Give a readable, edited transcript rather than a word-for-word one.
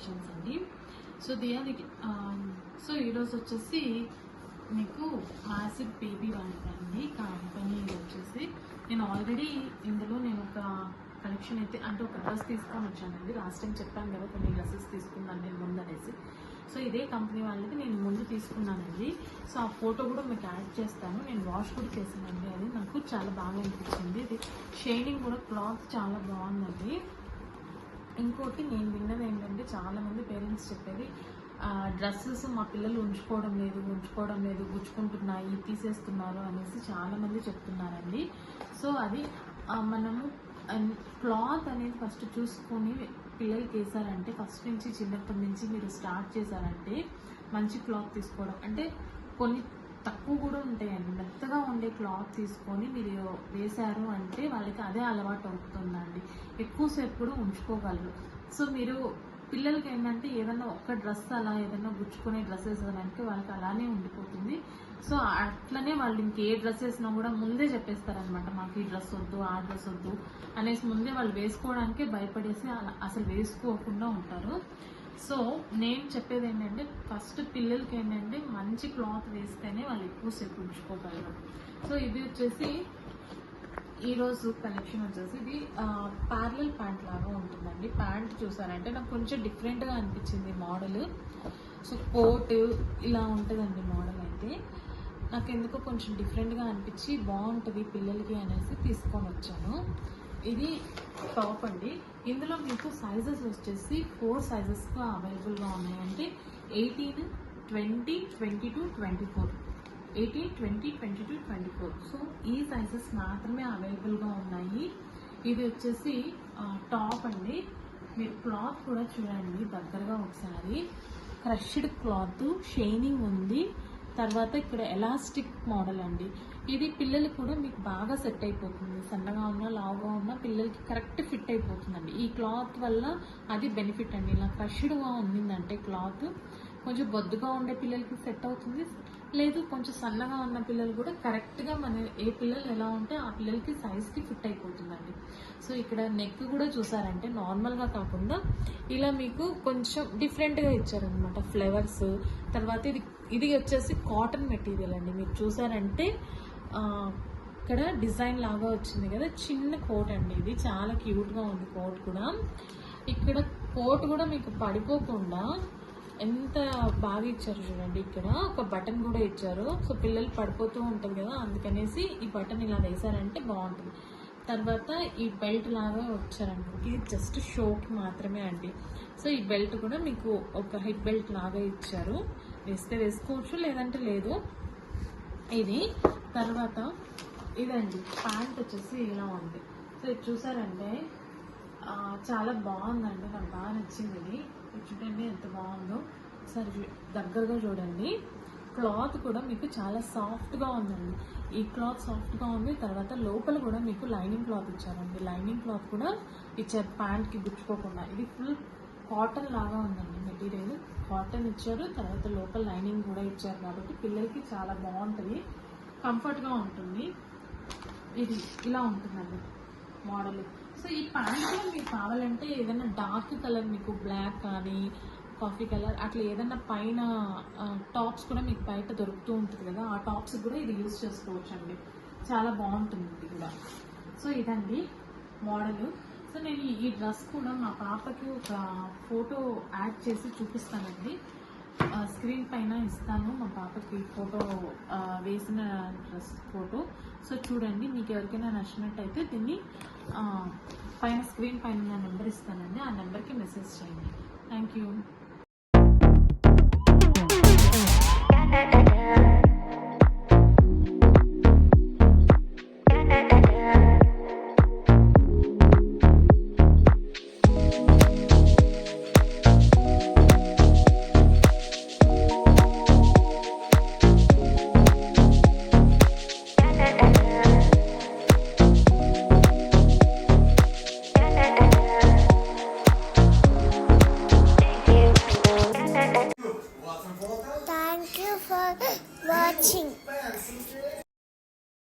Collections అండి. So so ఈరోజు వచ్చేసి మీకు మ్యాసివ్ బేబీ అండి కంపెనీ వచ్చేసి నేను ఆల్రెడీ ఇందులో నేను ఒక కలెక్షన్ అయితే అంటే ఒక డ్రెస్ తీసుకొని వచ్చానండి. లాస్ట్ టైం చెప్పాను కదా కొన్ని డ్రెస్సెస్ తీసుకున్నాను నేను ముందు అనేసి. సో ఇదే కంపెనీ వాళ్ళకి నేను ముందు తీసుకున్నానండి. సో ఆ ఫోటో కూడా మీకు యాడ్ చేస్తాను. నేను వాష్ కూడా చేశానండి. అది నాకు చాలా బాగా అనిపించింది. ఇది షైనింగ్ కూడా క్లాత్ చాలా బాగుందండి. ఇంకోటి నేను విన్నది ఏంటంటే చాలామంది పేరెంట్స్ చెప్పేది డ్రెస్సెస్ మా పిల్లలు ఉంచుకోవడం లేదు గుచ్చుకుంటున్నాయి తీసేస్తున్నారు అనేసి చాలామంది చెప్తున్నారండి. సో అది మనము క్లాత్ అనేది ఫస్ట్ చూసుకొని పిల్లలకి వేసారంటే ఫస్ట్ నుంచి చిన్నప్పటి నుంచి మీరు స్టార్ట్ చేశారంటే మంచి క్లాత్ తీసుకోవడం అంటే కొన్ని తక్కువ కూడా ఉంటాయండి. మెత్తగా ఉండే క్లాత్ తీసుకొని మీరు వేశారు అంటే వాళ్ళకి అదే అలవాటు అవుతుందండి. ఎక్కువసేపు కూడా ఉంచుకోగలరు. సో మీరు పిల్లలకి ఏంటంటే ఏదైనా ఒక్క డ్రెస్ అలా ఏదైనా గుచ్చుకునే డ్రెస్ వేసారంటే వాళ్ళకి అలానే ఉండిపోతుంది. సో అట్లనే వాళ్ళు ఇంకే డ్రెస్ వేసినా కూడా ముందే చెప్పేస్తారనమాట, మాకు ఈ డ్రెస్ వద్దు ఆ డ్రెస్ వద్దు అనేసి ముందే వాళ్ళు వేసుకోవడానికే భయపడేసి అసలు వేసుకోకుండా ఉంటారు. సో నేను చెప్పేది ఏంటంటే ఫస్ట్ పిల్లలకి ఏంటంటే మంచి క్లాత్ వేస్తేనే వాళ్ళు ఎక్కువసేపు ఉంచుకోగలరు. సో ఇది వచ్చేసి ఈరోజు కలెక్షన్ వచ్చేసి ఇది ప్యారలల్ ప్యాంట్ లాగా ఉంటుందండి. ప్యాంట్ చూసారంటే నాకు కొంచెం డిఫరెంట్గా అనిపించింది మోడల్. సో కోట్ ఇలా ఉంటుందండి మోడల్ అయితే నాకు ఎందుకో కొంచెం డిఫరెంట్గా అనిపించి బాగుంటుంది పిల్లలకి అనేసి తీసుకొని వచ్చాను. ఇది టాప్ అండి. ఇందులో మీకు సైజెస్ వచ్చేసి 4 సైజెస్గా అవైలబుల్గా ఉన్నాయంటే 18, 20, 22, 24. 18, 20, 22, 24. సో ఈ సైజెస్ మాత్రమే అవైలబుల్గా ఉన్నాయి. ఇది వచ్చేసి టాప్ అండి. మీరు క్లాత్ కూడా చూడండి దగ్గరగా ఒకసారి. క్రష్డ్ క్లాత్ షైనింగ్ ఉంది. తర్వాత ఇక్కడ ఎలాస్టిక్ మోడల్ అండి. ఇది పిల్లలు కూడా మీకు బాగా సెట్ అయిపోతుంది. సన్నగా ఉన్నా లావుగా ఉన్నా పిల్లలకి కరెక్ట్ ఫిట్ అయిపోతుందండి. ఈ క్లాత్ వల్ల అది బెనిఫిట్ అండి. ఇలా క్రష్డ్గా ఉండిందంటే క్లాత్ కొంచెం బొద్దుగా ఉండే పిల్లలకి సెట్ అవుతుంది. లేదు కొంచెం సన్నగా ఉన్న పిల్లలు కూడా కరెక్ట్గా మన ఏ పిల్లలు ఎలా ఉంటే ఆ పిల్లలకి సైజ్కి ఫిట్ అయిపోతుందండి. సో ఇక్కడ నెక్ కూడా చూసారంటే నార్మల్గా కాకుండా ఇలా మీకు కొంచెం డిఫరెంట్గా ఇచ్చారనమాట ఫ్లవర్స్. తర్వాత ఇది వచ్చేసి కాటన్ మెటీరియల్ అండి. మీరు చూసారంటే ఇక్కడ డిజైన్ లాగా వచ్చింది కదా, చిన్న కోట్ అండి. ఇది చాలా క్యూట్గా ఉంది కోట్ కూడా. ఇక్కడ కోట్ కూడా మీకు పడిపోకుండా ఎంత బాగా ఇచ్చారు చూడండి. ఇక్కడ ఒక బటన్ కూడా ఇచ్చారు. సో పిల్లలు పడిపోతూ ఉంటుంది కదా, అందుకనేసి ఈ బటన్ ఇలా వేసారంటే బాగుంటుంది. తర్వాత ఈ బెల్ట్ లాగా వచ్చారనమాట. ఇది జస్ట్ షోకి మాత్రమే అండి. సో ఈ బెల్ట్ కూడా మీకు ఒక హిప్ బెల్ట్ లాగా ఇచ్చారు. వేస్తే వేసుకోవచ్చు లేదంటే లేదు. ఇది తర్వాత ఇదండి ప్యాంట్ వచ్చేసి ఇలా ఉంది. సో ఇది చూసారంటే చాలా బాగుందండి. నాకు బాగా నచ్చింది. ఇది చూడండి ఎంత బాగుందో. సరే దగ్గరగా చూడండి. క్లాత్ కూడా మీకు చాలా సాఫ్ట్గా ఉందండి. ఈ క్లాత్ సాఫ్ట్గా ఉంది. తర్వాత లోపల కూడా మీకు లైనింగ్ క్లాత్ ఇచ్చారండి. లైనింగ్ క్లాత్ కూడా ఇచ్చారు ప్యాంట్కి గుచ్చుకోకుండా. ఇది ఫుల్ కాటన్ లాగా ఉందండి మెటీరియల్. కాటన్ ఇచ్చారు. తర్వాత లోపల లైనింగ్ కూడా ఇచ్చారు కాబట్టి పిల్లలకి చాలా బాగుంటుంది, కంఫర్ట్గా ఉంటుంది. ఇది ఇలా ఉంటుందండి మోడల్. సో ఈ ప్యాంట్లో మీకు కావాలంటే ఏదైనా డార్క్ కలర్ మీకు బ్లాక్ కానీ కాఫీ కలర్ అట్లా ఏదైనా పైన టాప్స్ కూడా మీకు బయట దొరుకుతూ ఉంటుంది కదా, ఆ టాప్స్ కూడా ఇది యూజ్ చేసుకోవచ్చు అండి. చాలా బాగుంటుంది ఇది కూడా. సో ఇదండి మోడల్. సో నేను ఈ డ్రెస్ కూడా మా పాపకి ఒక ఫోటో యాడ్ చేసి చూపిస్తానండి. స్క్రీన్ పైన ఇస్తాను మా పాపకి ఫోటో వేసిన డ్రెస్ ఫోటో. సో చూడండి, మీకు ఎవరికైనా నచ్చినట్టయితే దీన్ని పైన స్క్రీన్ పైన నా నెంబర్ ఇస్తానండి, ఆ నెంబర్కి మెసేజ్ చేయండి. Thank you. Thank you for watching.